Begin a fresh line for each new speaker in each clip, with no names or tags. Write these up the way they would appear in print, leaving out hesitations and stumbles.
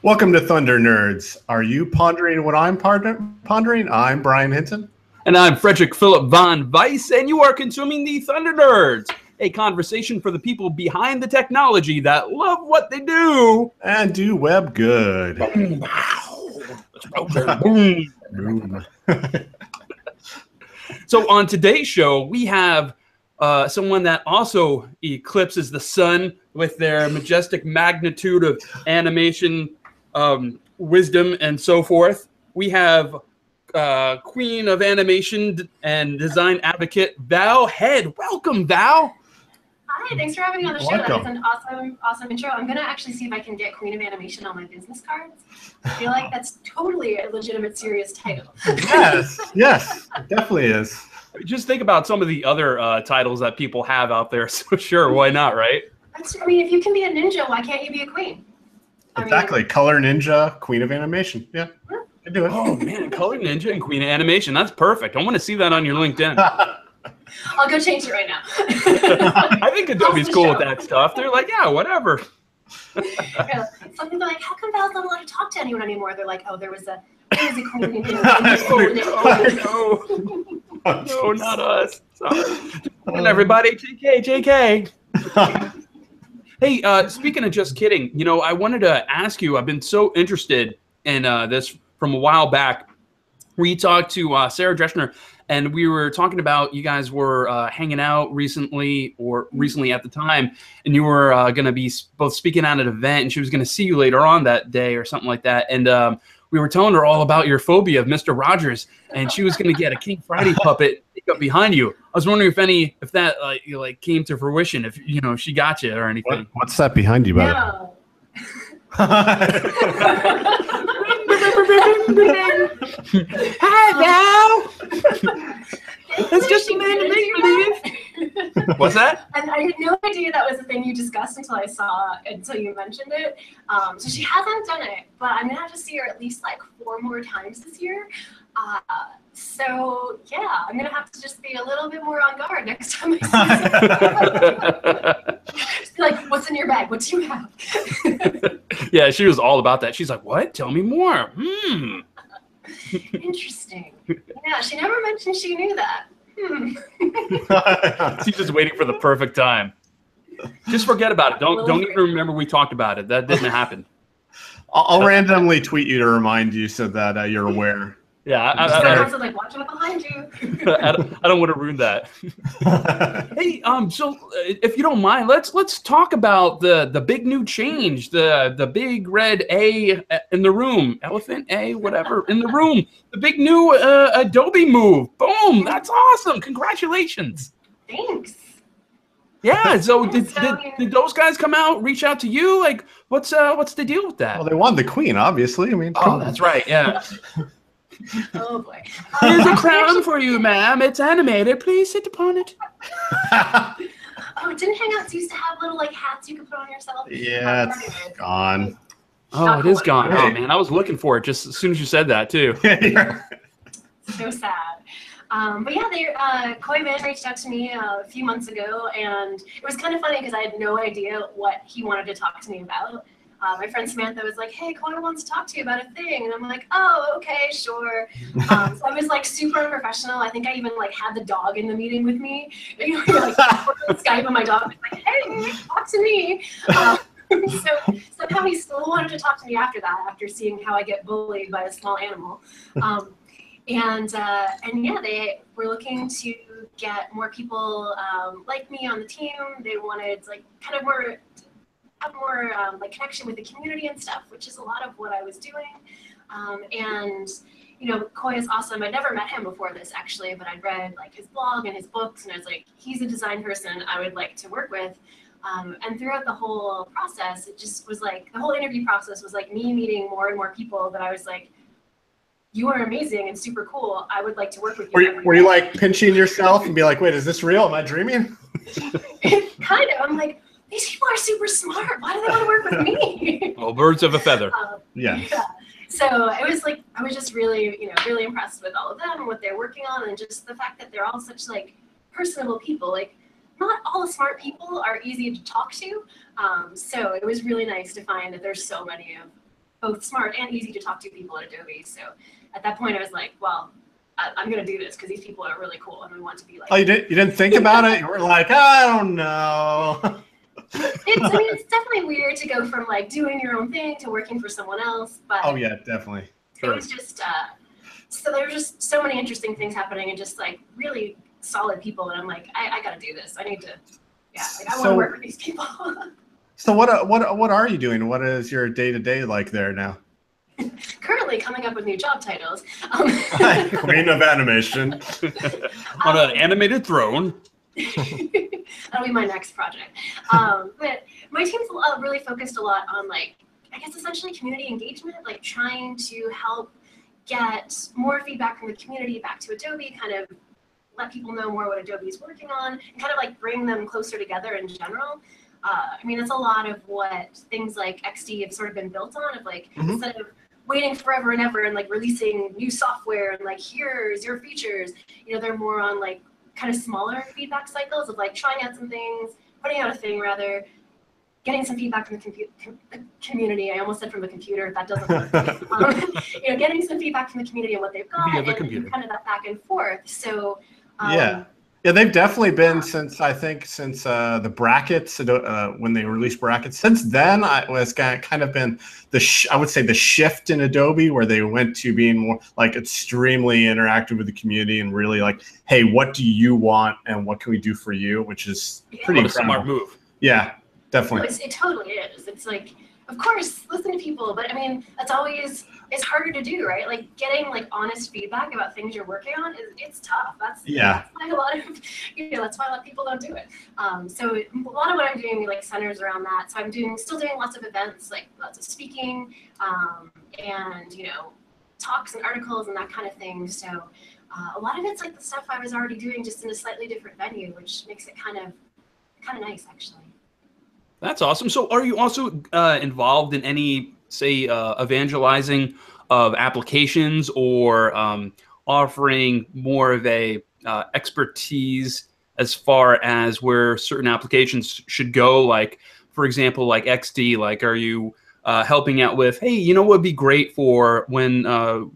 Welcome to Thunder Nerds. Are you pondering what I'm pondering? I'm Brian Hinton.
And I'm Frederick Philip Von Weiss, and you are consuming the Thunder Nerds, a conversation for the people behind the technology that love what they do.
And do web good.
Boom. So on today's show, we have someone that also eclipses the sun with their majestic magnitude of animation, wisdom, and so forth. We have queen of animation and design advocate, Val Head. Welcome, Val.
Hi, thanks for having me on the show.
Welcome.
That is an awesome intro. I'm going to actually see if I can get Queen of Animation on my business cards. I feel like that's totally a legitimate, serious title.
Yes, it definitely is.
Just think about some of the other titles that people have out there. So sure, why not, right?
I mean, if you can be a ninja, why can't you be a queen?
Exactly. Color Ninja, Queen of Animation. Yeah, I do it.
Oh, man, Color Ninja and Queen of Animation. That's perfect. I want to see that on your LinkedIn.
I'll go change it right now.
I think Adobe's cool with that stuff. They're like, yeah, whatever.
Yeah, some people are like, how come Val's not allowed to talk to anyone anymore? They're like, oh, there was a queen in animation.
No, not us. Sorry. And everybody, JK. Hey, speaking of just kidding, you know, I wanted to ask you, I've been so interested in this from a while back. We talked to Sarah Dreschner, and we were talking about you guys were hanging out recently at the time, and you were going to be both speaking at an event, and she was going to see you later on that day or something like that. And we were telling her all about your phobia of Mr. Rogers, and she was going to get a King Friday puppet up behind you. I was wondering if that came to fruition, if you know she got you or anything.
What's that behind you, buddy?
No.
Hi, Val. It's just a man to make believe. What's that?
And I had no idea that was a thing you discussed until you mentioned it. So she hasn't done it, but I'm gonna have to see her at least like 4 more times this year. So yeah, I'm gonna have to just be a little bit more on guard next time I see her. Just be like, what's in your bag? What do you have?
Yeah, she was all about that. She's like, what? Tell me more.
Interesting. Yeah, she never mentioned she knew that.
She's just waiting for the perfect time. Just forget about it. Don't even remember we talked about it. That didn't happen.
I'll randomly tweet you to remind you so that you're aware.
Yeah,
I was like, watch out behind you.
I don't want to ruin that. Hey, so if you don't mind, let's talk about the big new change, the big red A in the room, elephant A, whatever in the room, the big new Adobe move. Boom, that's awesome! Congratulations.
Thanks.
Yeah. So did those guys come out, reach out to you? Like, what's the deal with that?
Well, they won the queen, obviously. I mean,
oh, that's right. Yeah.
Oh boy.
Here's a crown for you, ma'am. It's animated. Please sit upon it.
Oh, didn't Hangouts used to have little like hats you could put on yourself?
Yeah, it's gone.
Oh, it is gone. Oh man, I was looking for it just as soon as you said that too.
So sad. But yeah, Koi Man reached out to me a few months ago, and it was kind of funny because I had no idea what he wanted to talk to me about. My friend Samantha was like, hey, Koi wants to talk to you about a thing. And I'm like, oh, okay, sure. So I was like super unprofessional. I think I even like had the dog in the meeting with me. You know, like Skype and my dog was like, hey, talk to me. So somehow he still wanted to talk to me after that, after seeing how I get bullied by a small animal. And yeah, they were looking to get more people like me on the team. They wanted like kind of more like connection with the community and stuff, which is a lot of what I was doing. And you know, Koi is awesome. I'd never met him before this actually, but I'd read like his blog and his books, and I was like, he's a design person I would like to work with. And throughout the whole process, it just was like the whole interview process was like me meeting more and more people that I was like, you are amazing and super cool. I would like to work with you.
Were you like pinching yourself and be like, wait, is this real? Am I dreaming?
Kind of. I'm like, these people are super smart. Why do they want to work with me?
Well, birds of a feather.
Yeah.
So it was like, I was just really, you know, really impressed with all of them and what they're working on, and just the fact that they're all such like personable people. Like not all smart people are easy to talk to. So it was really nice to find that there's so many of both smart and easy to talk to people at Adobe. So at that point I was like, well, I'm going to do this because these people are really cool and we want to be like.
Oh, you didn't think about it? You were like, I don't know.
It's definitely weird to go from like doing your own thing to working for someone else. But
oh yeah, definitely.
It was just, so there were just so many interesting things happening and just like really solid people. And I'm like, I got to do this. I need to, I want to work with these people.
So what are you doing? What is your day-to-day like there now?
Currently coming up with new job titles.
Queen of animation.
On an animated throne.
That'll be my next project. But my team's really focused a lot on like, I guess essentially community engagement, like trying to help get more feedback from the community back to Adobe, kind of let people know more what Adobe is working on, and kind of like bring them closer together in general. I mean, it's a lot of what things like XD have sort of been built on, of like, instead of waiting forever and ever and like releasing new software and like, here's your features, you know, they're more on like kind of smaller feedback cycles of like trying out some things, putting out a thing rather, getting some feedback from the community. I almost said from the computer. That doesn't work. You know, getting some feedback from the community on what they've got and kind of that back and forth. So
yeah, they've definitely been since the brackets when they released brackets. Since then, it was kind of been I would say the shift in Adobe where they went to being more like extremely interactive with the community and really like, hey, what do you want and what can we do for you? Which is pretty incredible.
Smart move.
Yeah. Definitely.
No, it totally is. It's like, of course, listen to people, but I mean, it's harder to do, right? Like getting like honest feedback about things you're working on it's tough. That's why a lot of, that's why a lot of people don't do it. So a lot of what I'm doing like centers around that. So I'm still doing lots of events, like lots of speaking, and talks and articles and that kind of thing. So a lot of it's like the stuff I was already doing, just in a slightly different venue, which makes it kind of nice, actually.
That's awesome. So are you also involved in any, say, evangelizing of applications or offering more of a expertise as far as where certain applications should go? Like, for example, like XD, like, are you helping out with, hey, you know what would be great for when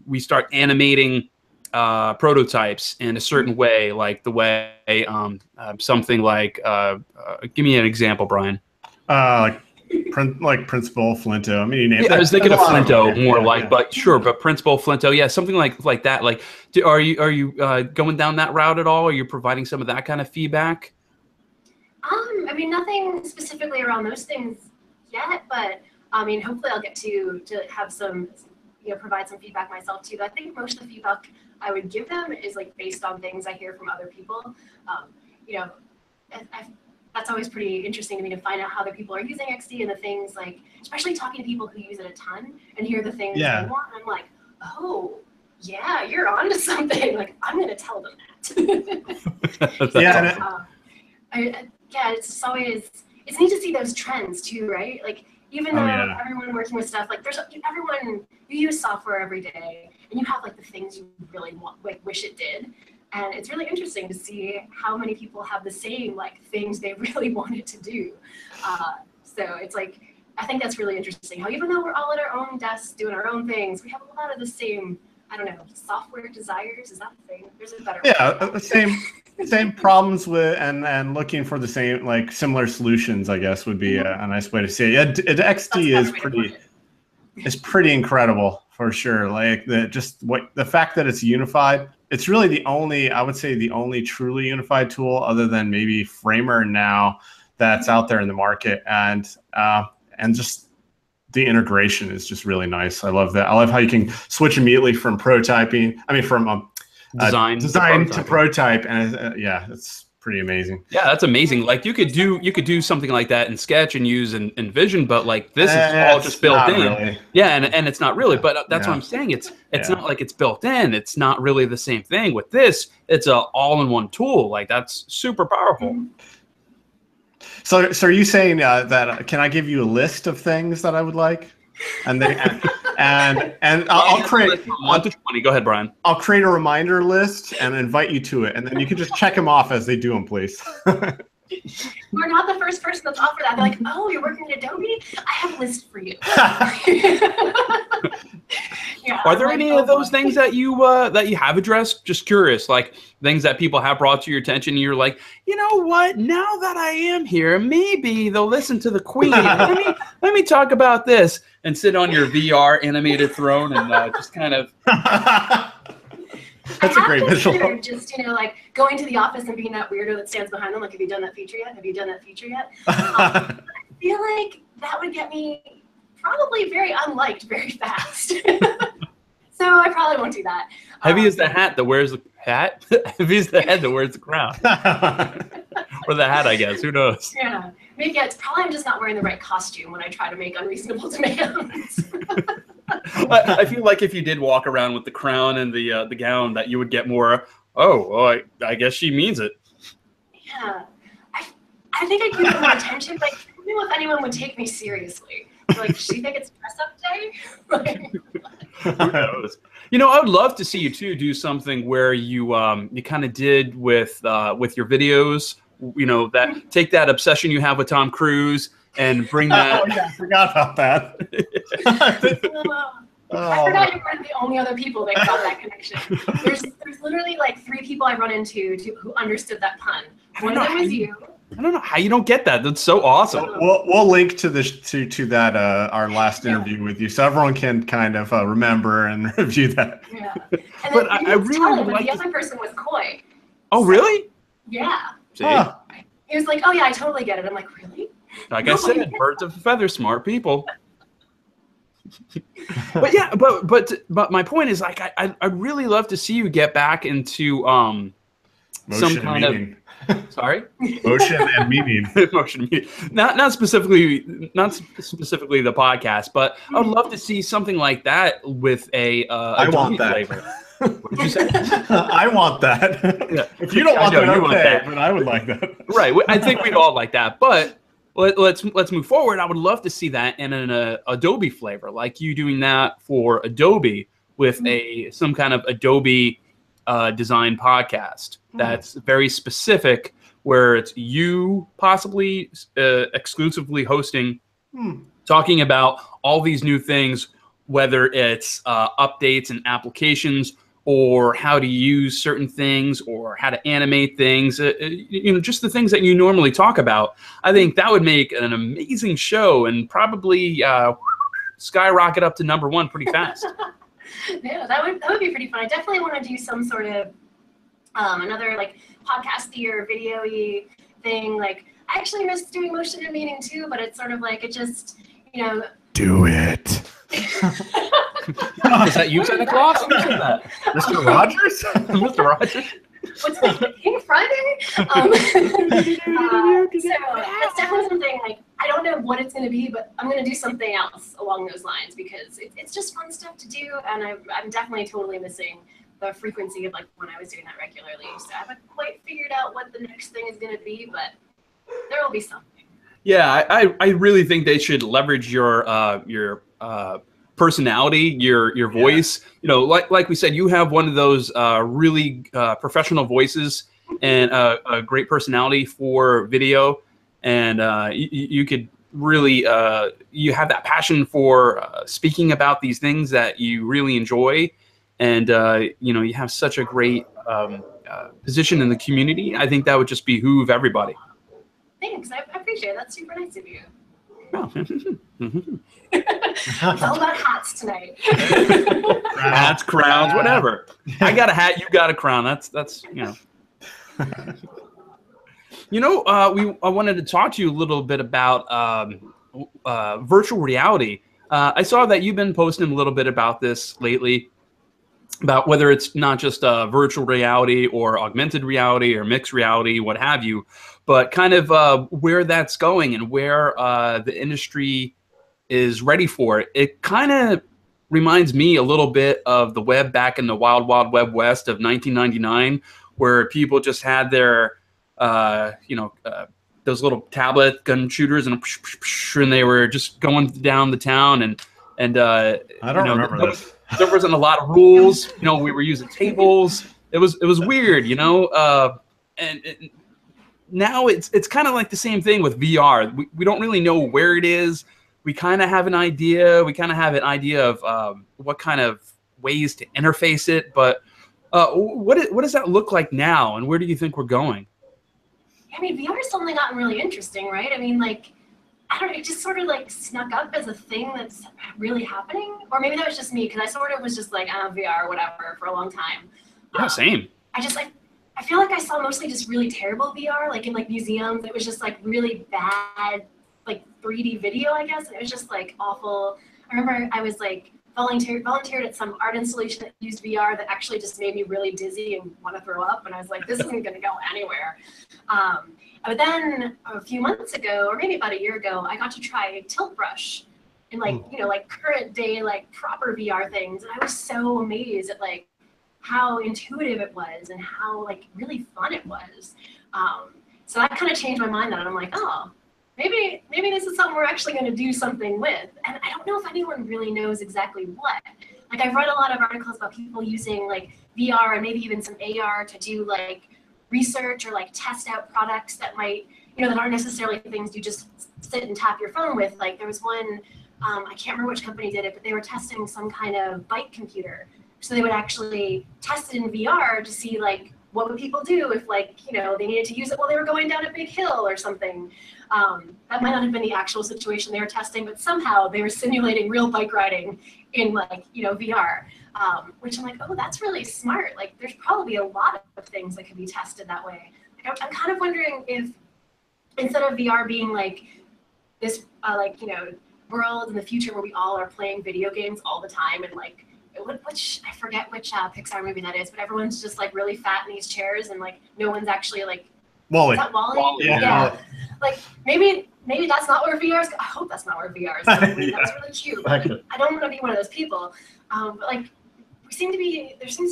we start animating prototypes in a certain way, like the way something like, give me an example, Brian.
Like Principal Flinto. I mean,
I was thinking of Flinto more but sure, but Principal Flinto, yeah, something like that. Like, are you going down that route at all? Are you providing some of that kind of feedback?
I mean, nothing specifically around those things yet, but I mean, hopefully, I'll get to have some, provide some feedback myself too. I think most of the feedback I would give them is like based on things I hear from other people. That's always pretty interesting to me to find out how other people are using XD and the things like, especially talking to people who use it a ton and hear the things they want. And I'm like, oh, yeah, you're onto something. Like, I'm going to tell them that. It's always, it's neat to see those trends too, right? Like, even though everyone working with stuff, like you use software every day and you have like the things you really want, like wish it did. And it's really interesting to see how many people have the same like things they really wanted to do. So it's like, I think that's really interesting how even though we're all at our own desks doing our own things, we have a lot of the same, I don't know, software desires. Is that a thing? There's a better
the same problems with and looking for the same, like similar solutions, I guess would be a nice way to say it. Yeah, XD is pretty incredible for sure. Like the fact that it's unified. It's really the only truly unified tool other than maybe Framer now that's out there in the market. And just the integration is just really nice. I love that. I love how you can switch immediately from prototyping. I mean, from design to prototype. And it's pretty amazing.
Yeah, that's amazing. Like you could do something like that in Sketch and use InVision, but like this is all just built in.
Really.
Yeah, and it's not really. But that's what I'm saying. It's not like it's built in. It's not really the same thing. With this, it's a all-in-one tool. Like that's super powerful.
So are you saying that? Can I give you a list of things that I would like? And I'll create
1 to 20. Go ahead, Brian.
I'll create a reminder list and invite you to it, and then you can just check them off as they do them, please.
We're not the first person that's offered that. They're like, oh, you're working at Adobe? I have a list for you. Yeah,
Are there any of those things that you have addressed? Just curious, like things that people have brought to your attention. And you're like, you know what? Now that I am here, maybe they'll listen to the Queen. Let me talk about this and sit on your VR animated throne and just kind of.
That's a great visual.
Just, like going to the office and being that weirdo that stands behind them, like, have you done that feature yet? Have you done that feature yet? I feel like that would get me probably very unliked very fast. So I probably won't do that.
Heavy is the hat that wears the hat. Heavy is the head that wears the crown. Or the hat, I guess. Who knows?
Yeah. Maybe it's probably I'm just not wearing the right costume when I try to make unreasonable demands.
I feel like if you did walk around with the crown and the gown, that you would get more. Oh, well, I guess she means it.
Yeah, I think I'd get more attention. Like, I don't know if anyone would take me seriously. Like, does she think it's dress up day?
Who knows? I would love to see you too do something where you kind of did with your videos. That take that obsession you have with Tom Cruise and bring that.
Oh, yeah, I forgot about that.
I forgot you're one of the only other people that got that connection. There's literally like 3 people I run into who understood that pun. One of them was you.
I don't know how you don't get that. That's so awesome.
We'll link to that our last interview with you, so everyone can kind of remember and review that.
Yeah, and
but I really
would like the other person was coy.
Oh, really?
Yeah.
See?
He was like, "Oh yeah, I totally get it." I'm like, "Really?"
Like I said, birds of a feather, smart people. But yeah, but my point is, like, I'd really love to see you get back into some kind of sorry,
motion and meaning.
Motion and meaning. Not specifically the podcast, but I would love to see something like that with a
I want that
flavor. What did you say?
I want that. Yeah. If you don't want that, okay, want that, but I would like that.
Right. I think we'd all like that, but. Let's move forward. I would love to see that in an Adobe flavor, like you doing that for Adobe with some kind of Adobe design podcast that's very specific, where it's you possibly exclusively hosting, talking about all these new things, whether it's updates and applications, or how to use certain things, or how to animate things, just the things that you normally talk about. I think that would make an amazing show and probably skyrocket up to #1 pretty fast.
Yeah, that would be pretty fun. I definitely want to do some sort of another like podcasty or video-y thing. Like, I actually miss doing motion and meaning too, but it's sort of like it just,
do it.
Is that you, Santa Claus? Who said that?
Mr. Rogers?
Mr. Rogers?
What's it, King Friday? So that's definitely something, like, I don't know what it's going to be, but I'm going to do something else along those lines, because it's just fun stuff to do, and I'm definitely totally missing the frequency of, like, when I was doing that regularly. So I haven't quite figured out what the next thing is going to be, but there will be something.
Yeah, I really think they should leverage your personality, your voice. Like we said, you have one of those really professional voices and a great personality for video, and you could really you have that passion for speaking about these things that you really enjoy, and you have such a great position in the community. I think that would just behoove everybody.
Thanks, I appreciate it. That's super nice of you.
Oh.
It's all about hats tonight.
Hats, crowns, whatever. I got a hat, you got a crown. That's I wanted to talk to you a little bit about virtual reality. I saw that you've been posting a little bit about this lately, about whether it's not just virtual reality or augmented reality or mixed reality, what have you, but kind of where that's going and where the industry is ready for it. It kind of reminds me a little bit of the web back in the wild, wild web west of 1999, where people just had their, those little tablet gun shooters, and they were just going down the town, and I
don't remember this.
There wasn't a lot of rules. We were using tables. It was weird, and now it's kind of like the same thing with VR. We don't really know where it is. We kind of have an idea. We kind of have an idea of what kind of ways to interface it. But what does that look like now, and where do you think we're going?
I mean, VR has suddenly gotten really interesting, right? I mean, like, I don't know, it just sort of like snuck up as a thing that's really happening. Or maybe that was just me, because I sort of was just like, VR or whatever for a long time.
Yeah, same.
I feel like I saw mostly just really terrible VR, like in like museums. It was just like really bad, like 3D video, I guess. And it was just like awful. I remember I was like volunteered at some art installation that used VR that actually just made me really dizzy and want to throw up. And I was like, this isn't going to go anywhere. But then a few months ago, or maybe about a year ago, I got to try Tilt Brush and like, you know, like current day, like proper VR things. And I was so amazed at like how intuitive it was and how like really fun it was. So that kind of changed my mind, that I'm like, oh, maybe this is something we're actually going to do something with. And I don't know if anyone really knows exactly what. Like, I've read a lot of articles about people using like VR and maybe even some AR to do like research or like test out products that might, you know, that aren't necessarily things you just sit and tap your phone with. Like there was one, I can't remember which company did it, but they were testing some kind of bike computer. So they would actually test it in VR to see like what would people do if like, you know, they needed to use it while they were going down a big hill or something. That might not have been the actual situation they were testing, but somehow they were simulating real bike riding in like, you know, VR, which I'm like, oh, that's really smart. Like there's probably a lot of things that could be tested that way. Like, I'm kind of wondering if instead of VR being like this, like, you know, world in the future where we all are playing video games all the time and like, which I forget which Pixar movie that is, but everyone's just like really fat in these chairs and like no one's actually like
Wall-E.
Is that Wall-E?
Yeah.
Like maybe that's not where VR is. I hope that's not where VR is. That's really cute. Like, I don't want to be one of those people. But like there seems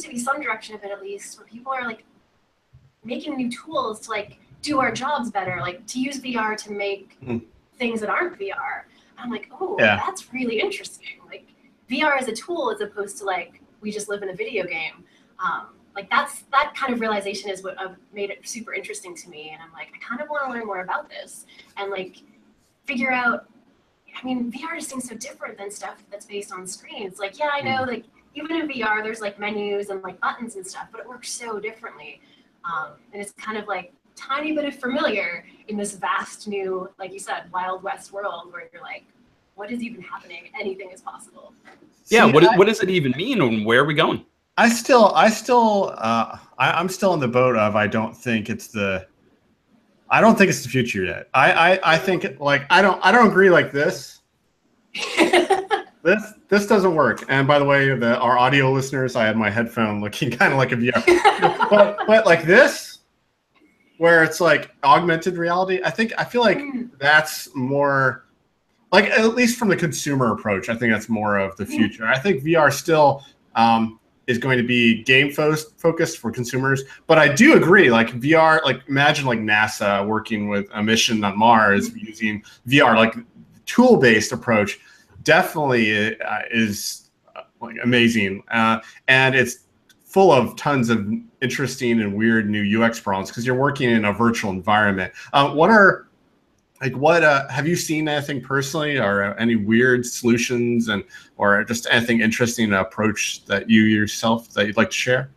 to be some direction of it at least where people are like making new tools to like do our jobs better, like to use VR to make things that aren't VR. I'm like, oh, that's really interesting. Like VR as a tool as opposed to like we just live in a video game. Like that kind of realization is what made it super interesting to me. And I'm like, I kind of want to learn more about this and like figure out, I mean, VR just seems so different than stuff that's based on screens. Like, yeah, I know like even in VR, there's like menus and like buttons and stuff, but it works so differently. And it's kind of like tiny bit of familiar in this vast new, like you said, Wild West world where you're like, what is even happening? Anything is possible.
Yeah. What does it even mean and where are we going?
I'm still in the boat of I don't think it's the future yet. I think like I don't agree like this. This doesn't work. And by the way, our audio listeners, I had my headphone looking kind of like a VR, but like this, where it's like augmented reality. I feel like that's more like, at least from the consumer approach. I think that's more of the future. I think VR still is going to be game focused for consumers. But I do agree, like VR, like imagine like NASA working with a mission on Mars using VR, like tool-based approach definitely is like amazing. And it's full of tons of interesting and weird new UX problems because you're working in a virtual environment. Have you seen anything personally or any weird solutions or just anything interesting approach that you yourself that you'd like to share?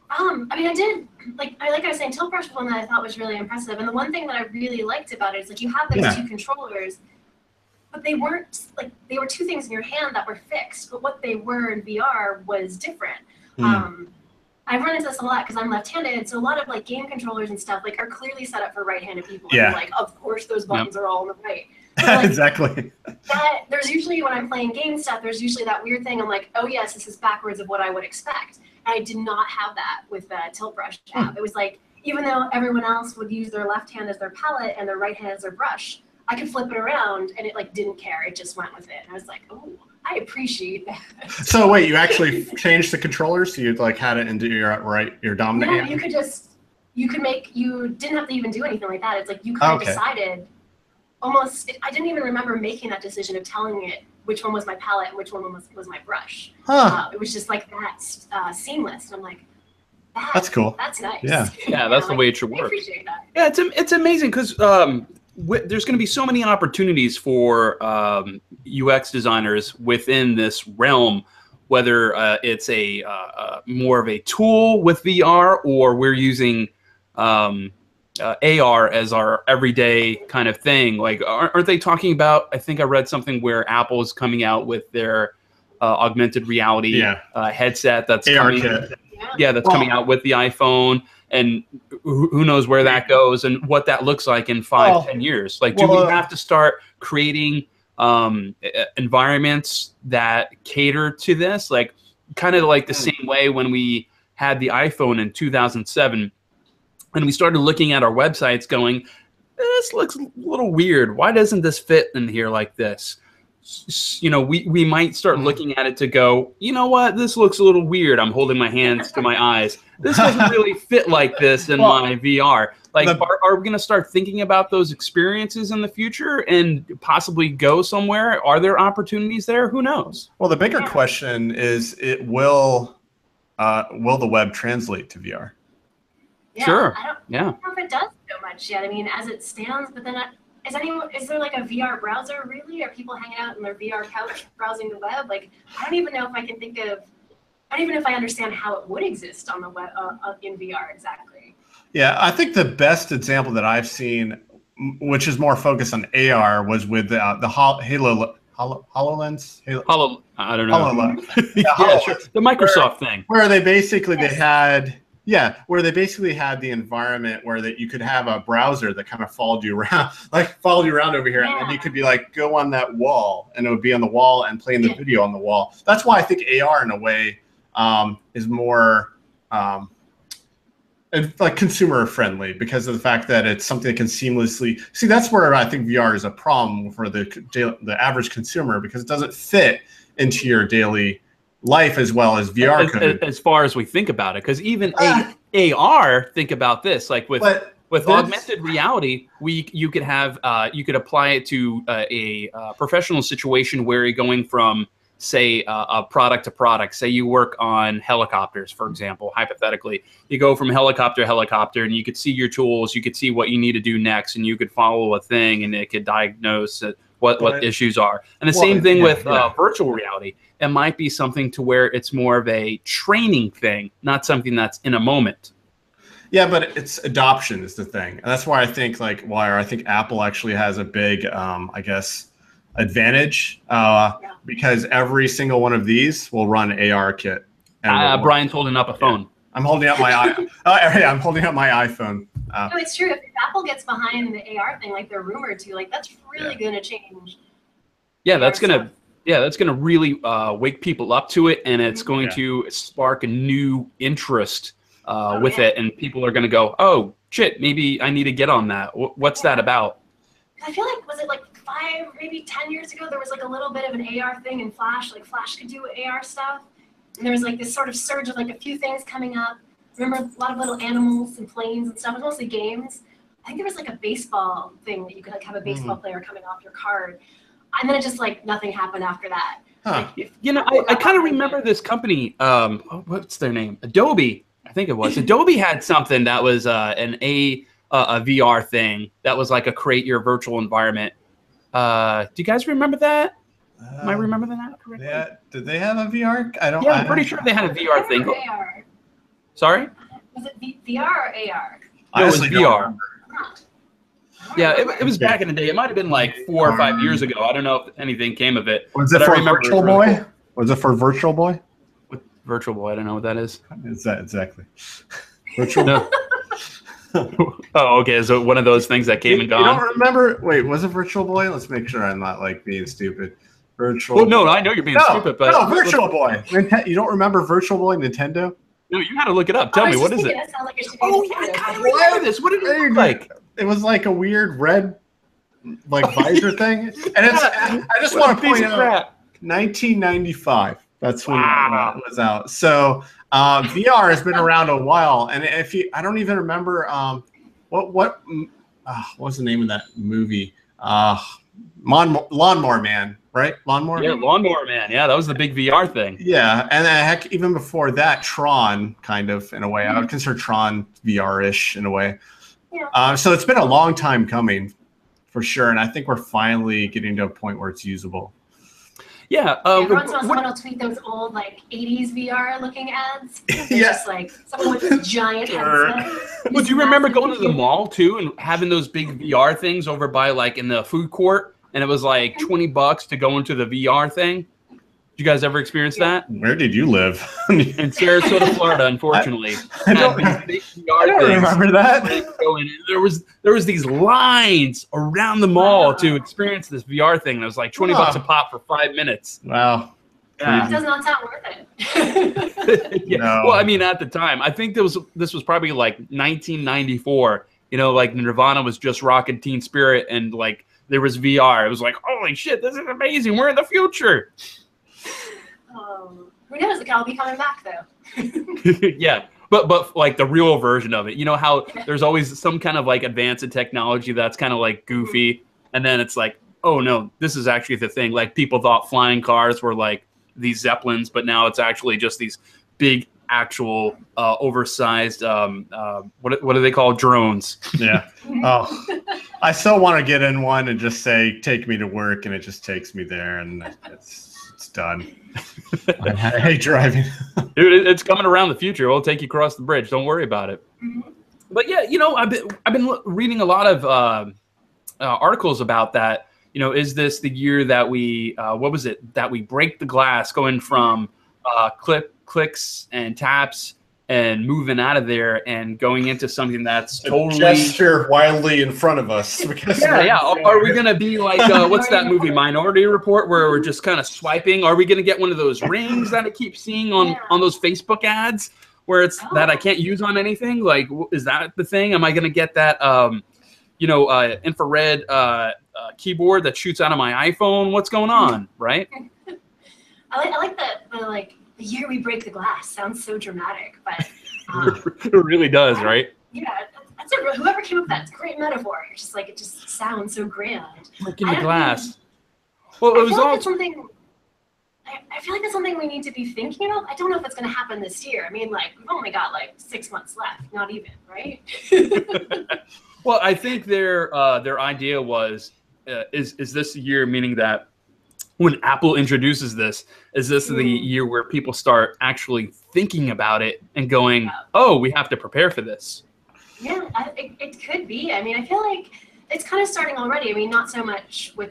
I mean, I did, like I was saying, Tilt Brush was one that I thought was really impressive. And the one thing that I really liked about it is like you have those two controllers, but they weren't like, they were two things in your hand that were fixed, but what they were in VR was different. I've run into this a lot because I'm left-handed, so a lot of like game controllers and stuff like are clearly set up for right-handed people. And like, of course, those buttons are all on the right. Like,
exactly.
There's usually when I'm playing game stuff, there's usually that weird thing. I'm like, oh yes, this is backwards of what I would expect. And I did not have that with the Tilt Brush app. It was like, even though everyone else would use their left hand as their palette and their right hand as their brush, I could flip it around and it like didn't care. It just went with it. And I was like, oh, I appreciate that.
So wait, you actually changed the controllers? So you like had it into your dominant hand?
You didn't have to even do anything like that. It's like you kind of decided almost, I didn't even remember making that decision of telling it which one was my palette and which one was my brush. It was just like that seamless. And I'm like,
That's cool.
That's nice.
Yeah.
Yeah, that's the way it should
I
work.
appreciate that.
Yeah, it's amazing because there's going to be so many opportunities for UX designers within this realm, whether it's a more of a tool with VR or we're using AR as our everyday kind of thing. Like, aren't they talking about? I think I read something where Apple is coming out with their augmented reality headset that's
AR
coming.
kit.
Yeah, that's coming out with the iPhone, and who knows where that goes and what that looks like in 5-10 years. Like, do we have to start creating environments that cater to this? Like, kind of like the same way when we had the iPhone in 2007, and we started looking at our websites going, this looks a little weird. Why doesn't this fit in here like this? You know, we might start looking at it to go, you know what, this looks a little weird. I'm holding my hands to my eyes. This doesn't really fit like this in my VR. Like, are we going to start thinking about those experiences in the future and possibly go somewhere? Are there opportunities there? Who knows?
Well, the bigger question is, will the web translate to VR?
Yeah,
Sure.
I don't know if it does so much yet. I mean, as it stands, but then is there like a VR browser really? Are people hanging out in their VR couch browsing the web? Like, I don't even know if I can think of, I don't even know if I understand how it would exist on the web in VR exactly.
Yeah, I think the best example that I've seen, which is more focused on AR, was with the HoloLens.
I don't know.
HoloLens.
Yeah, sure. The Microsoft thing.
Where they basically where they basically had the environment where that you could have a browser that kind of followed you around, over here, and then you could be like, go on that wall, and it would be on the wall and playing the video on the wall. That's why I think AR in a way is more like consumer friendly, because of the fact that it's something that can seamlessly see. That's where I think VR is a problem for the average consumer, because it doesn't fit into your daily life as well as VR could.
As far as we think about it, because even AR, think about this, like with augmented reality, you could have you could apply it to a professional situation where you're going from, say, a product to product. Say you work on helicopters, for example, hypothetically. You go from helicopter to helicopter, and you could see your tools, you could see what you need to do next, and you could follow a thing, and it could diagnose what issues are. And the same thing with virtual reality. It might be something to where it's more of a training thing, not something that's in a moment.
Yeah, but it's adoption is the thing. And that's why I think I think Apple actually has a big, I guess, advantage, because every single one of these will run AR kit.
Brian's holding up a phone.
Yeah. I'm holding up my I'm holding up my iPhone.
No, it's true. If Apple gets behind the AR thing, like they're rumored to, like that's really going to change.
Yeah, that's gonna really wake people up to it, and it's going to spark a new interest with it, and people are going to go, oh shit, maybe I need to get on that. What's that about?
I feel like, was it like 5, maybe 10 years ago, there was like a little bit of an AR thing in Flash, like Flash could do AR stuff. And there was like this sort of surge of like a few things coming up. Remember a lot of little animals and planes and stuff. It was mostly games. I think there was like a baseball thing that you could like have a baseball player coming off your card. And then it just like nothing happened after that.
Huh.
Like,
you know, I kind of remember this company. What's their name? Adobe, I think it was. Adobe had something that was a VR thing that was like a create your virtual environment. Do you guys remember that? Am I remembering that correctly?
Yeah. Did they have a VR?
I'm pretty sure they had a VR thing.
AR.
Sorry?
Was it VR or AR?
No, it was VR.
Huh.
Yeah, it was back in the day. It might have been like 4 or 5 years ago. I don't know if anything came of it.
Was it for Virtual Boy? Was it for Virtual Boy?
What, Virtual Boy? I don't know what that is.
Is that exactly? Virtual
No. Oh, okay. So one of those things that came and gone.
You don't remember? Wait, was it Virtual Boy? Let's make sure I'm not like being stupid. Virtual.
Well, no, I know you're being stupid, but
no, Virtual Boy. You don't remember Virtual Boy Nintendo?
No, you got to look it up. Tell me, what is it?
That sounds like it should be
Oh, yeah, I kind of remember this. What did it look like?
It was like a weird red, like visor thing, and it's. I just want to point out, 1995. That's when it was out. So VR has been around a while, and I don't even remember what was the name of that movie? Lawnmower Man, right? Lawnmower.
Yeah, Lawnmower Man. Yeah, that was the big VR thing.
Yeah, and heck, even before that, Tron, kind of in a way. I would consider Tron VR-ish in a way.
Yeah.
So it's been a long time coming, for sure, and I think we're finally getting to a point where it's usable.
Yeah.
Every once in a while, someone will tweet those old like '80s VR looking ads.
Yeah.
Just like someone with this giant headset.
Well, do you remember going to the mall too and having those big VR things over by like in the food court, and it was like $20 to go into the VR thing? Did you guys ever experience that?
Where did you live?
In Sarasota, Florida, unfortunately.
I don't remember that.
There was these lines around the mall to experience this VR thing. That was like $20 a pop for 5 minutes.
Wow.
It does not sound worth it.
Yeah.
No.
Well, I mean, at the time, I think this was probably like 1994. You know, like Nirvana was just rocking Teen Spirit, and like there was VR. It was like, holy shit, this is amazing. We're in the future.
Who knows? It could all be coming back though.
Yeah, but like the real version of it. You know how there's always some kind of like advance in technology that's kind of like goofy, and then it's like, oh no, this is actually the thing. Like people thought flying cars were like these Zeppelins, but now it's actually just these big, actual, oversized. What do they call drones?
Yeah. Oh, I still want to get in one and just say, "Take me to work," and it just takes me there, and it's done. I hate driving.
Dude, it's coming around the future. We'll take you across the bridge. Don't worry about it. But yeah, you know, I've been reading a lot of articles about that. You know, is this the year that we that we break the glass, going from clicks and taps and moving out of there and going into something that's totally
gesture wildly in front of us.
Yeah. Are we gonna be like what's that movie, Minority Report, where we're just kind of swiping? Are we gonna get one of those rings that I keep seeing on those Facebook ads where it's that I can't use on anything? Like, is that the thing? Am I gonna get that infrared keyboard that shoots out of my iPhone? What's going on, right?
I like the the year we break the glass sounds so dramatic, but
it really does, right?
Yeah, that's whoever came up with that's a great metaphor. It's just like it just sounds so grand.
Breaking the glass. Well, it was all
something. I feel like that's something we need to be thinking of. I don't know if it's going to happen this year. I mean, like we've only got like 6 months left, not even, right?
Well, I think their idea was is this year, meaning that when Apple introduces this, is this the year where people start actually thinking about it and going, oh, we have to prepare for this?
Yeah, it could be. I mean, I feel like it's kind of starting already. I mean, not so much with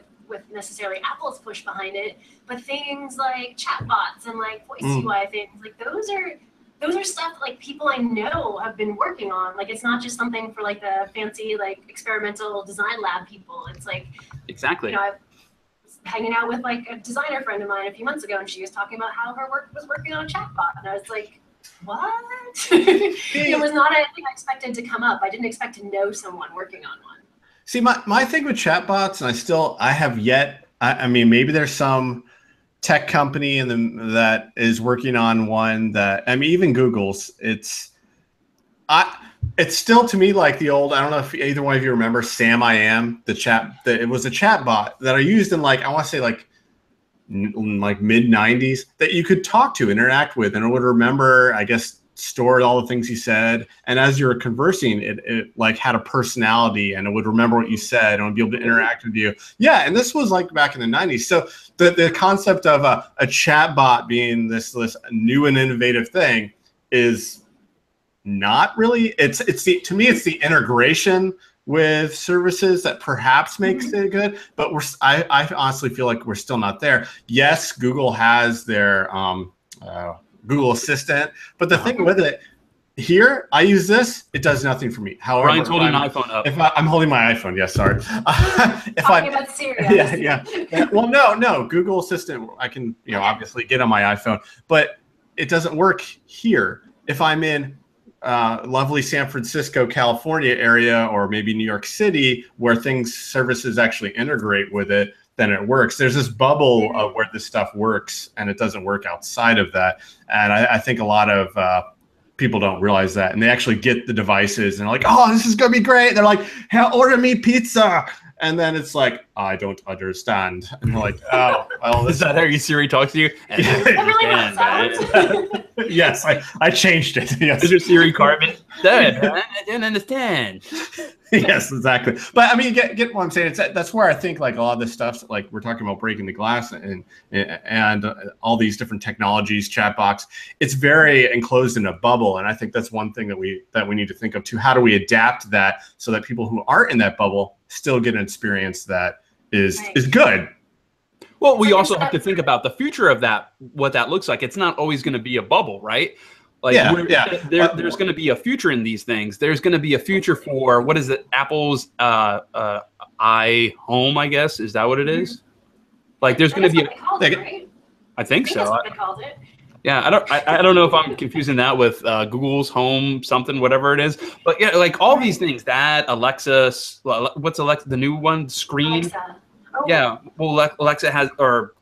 necessarily Apple's push behind it, but things like chatbots and like voice UI things, like those are stuff like people I know have been working on. Like it's not just something for like the fancy like experimental design lab people. It's like
exactly.
You know, I was hanging out with like a designer friend of mine a few months ago, and she was talking about how her work was working on a chatbot, and I was like, what? It was not a thing I expected to come up. I didn't expect to know someone working on one.
See, my thing with chatbots, and I have yet. I mean, maybe there's some tech company that is working on one that, I mean, even Google's. It's still to me like the old. I don't know if either one of you remember Sam I Am, it was a chatbot that I used in like I want to say like mid 90s that you could talk to, interact with, and it would remember, I guess, stored all the things you said, and as you were conversing, it like had a personality, and it would remember what you said and would be able to interact with you. Yeah, and this was like back in the 90s. So the concept of a chatbot being this new and innovative thing is not really. To me it's the integration with services that perhaps makes it good, but I honestly feel like we're still not there. Yes, Google has their Google Assistant, but the thing with it here, I use this, it does nothing for me. However,
Brian's holding an iPhone up.
If I'm holding my iPhone, yes, sorry.
Talking about Siri.
Yeah. Well, no, Google Assistant, I can obviously get on my iPhone, but it doesn't work here. If I'm in lovely San Francisco, California area, or maybe New York City, where services actually integrate with it, then it works. There's this bubble of where this stuff works, and it doesn't work outside of that. And I think a lot of people don't realize that, and they actually get the devices and they're like, "Oh, this is gonna be great." They're like, "Hey, order me pizza," and then it's like, I don't understand. And I'm like, oh, well,
Is that how your Siri talks to you?
Yes, I changed it. Yes.
Is your Siri Carbon? I didn't understand.
Yes, exactly. But I mean, get what I'm saying. That's where I think like a lot of this stuff, like we're talking about breaking the glass and all these different technologies, chatbots. It's very enclosed in a bubble, and I think that's one thing that we need to think of too. How do we adapt that so that people who aren't in that bubble still get an experience that is good?
Well, we also have to think about the future of that, what that looks like. It's not always going to be a bubble, right? Like there's going to be a future in these things. There's going to be a future for, what is it? Apple's iHome, I guess. Is that what it is? Like there's going to be
right?
I think so.
That's what they called it.
Yeah, I don't know if I'm confusing that with Google's Home something, whatever it is. But yeah, like all these things, that Alexa, what's Alexa, the new one, Screen?
Alexa. Oh.
Yeah, well, Alexa has, or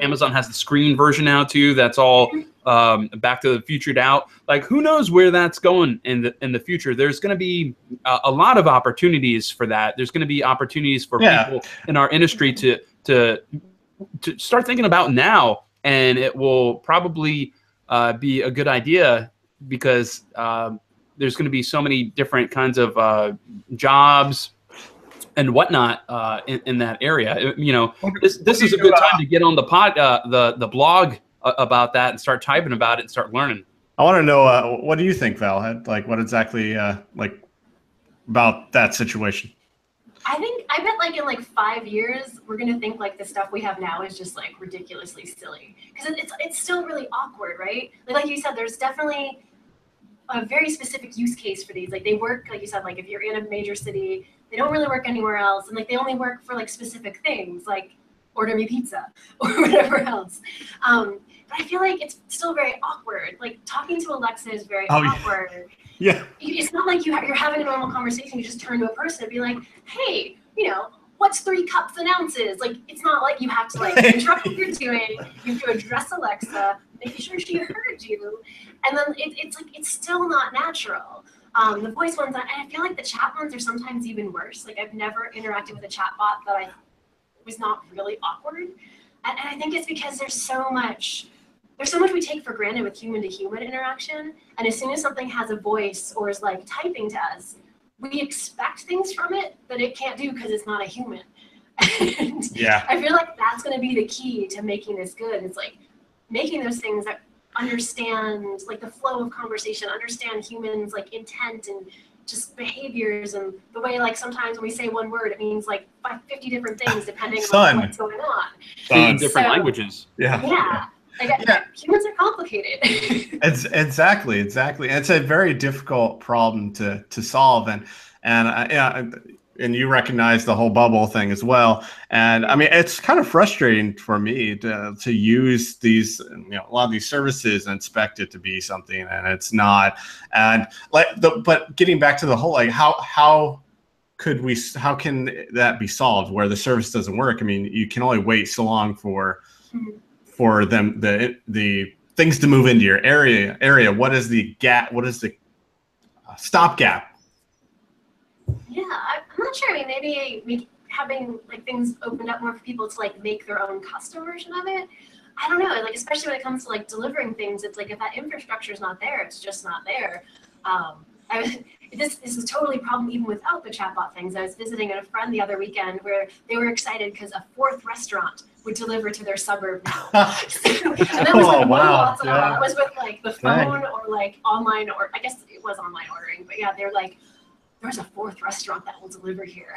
Amazon has the Screen version now too. That's all Back to the Futured out. Like, who knows where that's going in the future? There's going to be a lot of opportunities for that. There's going to be opportunities for people in our industry to start thinking about now, and it will probably be a good idea because there's going to be so many different kinds of jobs and whatnot in that area. You know, this is a good time to get on the the blog about that and start typing about it and start learning.
I want to know what do you think, Val Head? Like, what exactly like about that situation?
I bet like in like 5 years we're gonna think like the stuff we have now is just like ridiculously silly because it's still really awkward, right? Like you said, there's definitely a very specific use case for these. Like they work, like you said, like if you're in a major city, they don't really work anywhere else, and like they only work for like specific things, like order me pizza or whatever else. But I feel like it's still very awkward. Like talking to Alexa is very awkward.
Yeah.
It's not like you're having a normal conversation. You just turn to a person and be like, hey, you know, what's 3 cups and ounces? Like, it's not like you have to like interrupt what you're doing. You have to address Alexa, making sure she heard you. And then it's like, it's still not natural. The voice ones, and I feel like the chat ones are sometimes even worse. Like I've never interacted with a chat bot that I was not really awkward. And I think it's because there's so much we take for granted with human to human interaction. And as soon as something has a voice or is like typing to us, we expect things from it that it can't do because it's not a human. And I feel like that's going to be the key to making this good. It's like making those things that understand like the flow of conversation, understand humans like intent and just behaviors, and the way like sometimes when we say one word, it means like 50 different things depending on what's going on.
In different languages.
Yeah. Humans are complicated.
It's exactly. And it's a very difficult problem to solve, and you recognize the whole bubble thing as well. And I mean, it's kind of frustrating for me to use these, a lot of these services and expect it to be something, and it's not. And but getting back to the whole, like, how can that be solved where the service doesn't work? I mean, you can only wait so long for them, the things to move into your area. What is the gap? What is the stopgap?
Yeah, I'm not sure. I mean, maybe having like things opened up more for people to like make their own custom version of it. I don't know. Like especially when it comes to like delivering things, it's like if that infrastructure is not there, it's just not there. This is totally a problem even without the chatbot things. I was visiting a friend the other weekend where they were excited because a 4th restaurant would deliver to their suburb now. And that was with that was with like the phone or like online, or I guess it was online ordering, but yeah, they're like, there's a 4th restaurant that will deliver here.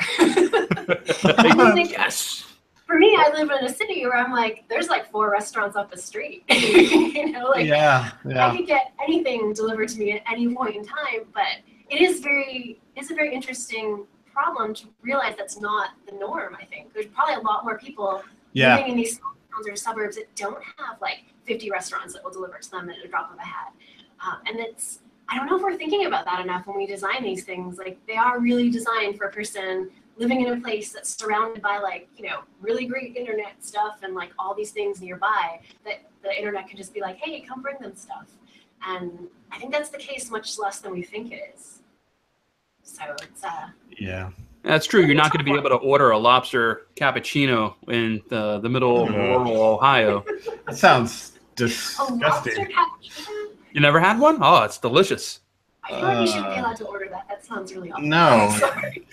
Yes.
For me, I live in a city where I'm like, there's like 4 restaurants up the street. I could get anything delivered to me at any point in time, but it's a very interesting problem to realize that's not the norm. I think there's probably a lot more people living in these small towns or suburbs that don't have like 50 restaurants that will deliver to them at a drop of a hat. And I don't know if we're thinking about that enough when we design these things. Like they are really designed for a person living in a place that's surrounded by like, really great internet stuff and like all these things nearby that the internet can just be like, hey, come bring them stuff. And I think that's the case much less than we think it is. So it's
That's true. You're not going to be able to order a lobster cappuccino in the middle of rural Ohio.
That sounds
A lobster
disgusting.
cappuccino?
You never had one? Oh, it's delicious.
I feel like you shouldn't be allowed to order that. That sounds really awful.
No.
Sorry.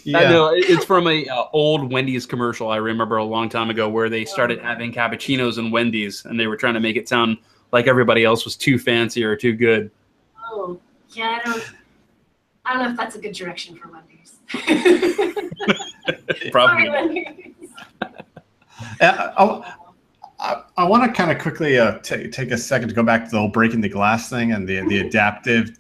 Yeah.
No, it's from a old Wendy's commercial I remember a long time ago where they started having cappuccinos in Wendy's, and they were trying to make it sound like everybody else was too fancy or too good.
Oh, yeah, I don't know if that's a good direction for Wendy's.
Probably.
Sorry, Wendy's.
I want to kind of quickly take a second to go back to the whole breaking the glass thing and the adaptive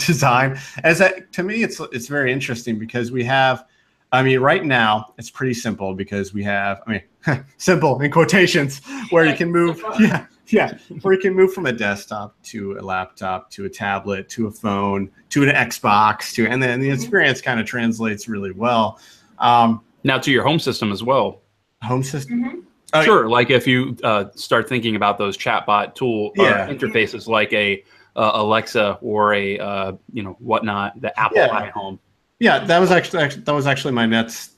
design. To me, it's very interesting because we have, I mean, right now it's pretty simple because we have, I mean, simple in quotations, where you can move, where you can move from a desktop to a laptop to a tablet to a phone to an Xbox and then the experience kind of translates really well.
Now to your home system as well.
Home system.
Mm-hmm.
Sure, like if you start thinking about those chatbot tool interfaces, like a Alexa or a whatnot, the Apple iHome.
Yeah, that was actually the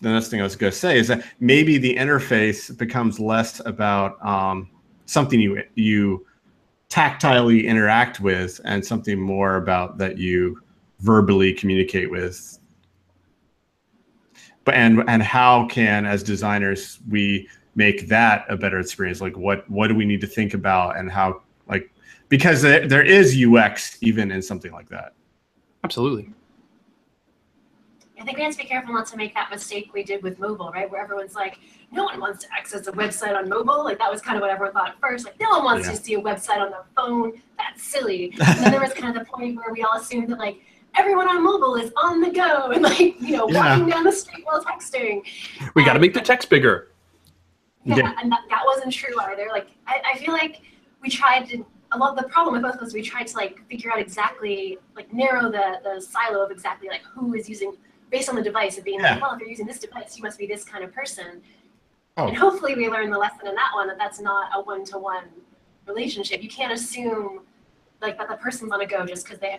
next thing I was going to say is that maybe the interface becomes less about something you tactilely interact with and something more about that you verbally communicate with. But and how can, as designers, we make that a better experience? Like what do we need to think about and how, like, because there is UX even in something like that.
Absolutely.
I think we have to be careful not to make that mistake we did with mobile, right? Where everyone's like, no one wants to access a website on mobile. Like that was kind of what everyone thought at first. Like no one wants to see a website on their phone. That's silly. And then there was kind of the point where we all assumed that like everyone on mobile is on the go and like, walking down the street while texting.
We got to make the text bigger.
Yeah, and that wasn't true either. Like I feel like we tried to, the problem with both of us, we tried to like figure out exactly, like narrow the silo of exactly like who is using, based on the device of being like, well, if you're using this device, you must be this kind of person. And hopefully we learned the lesson in that one, that that's not a one-to-one relationship. You can't assume like that the person's on the go because they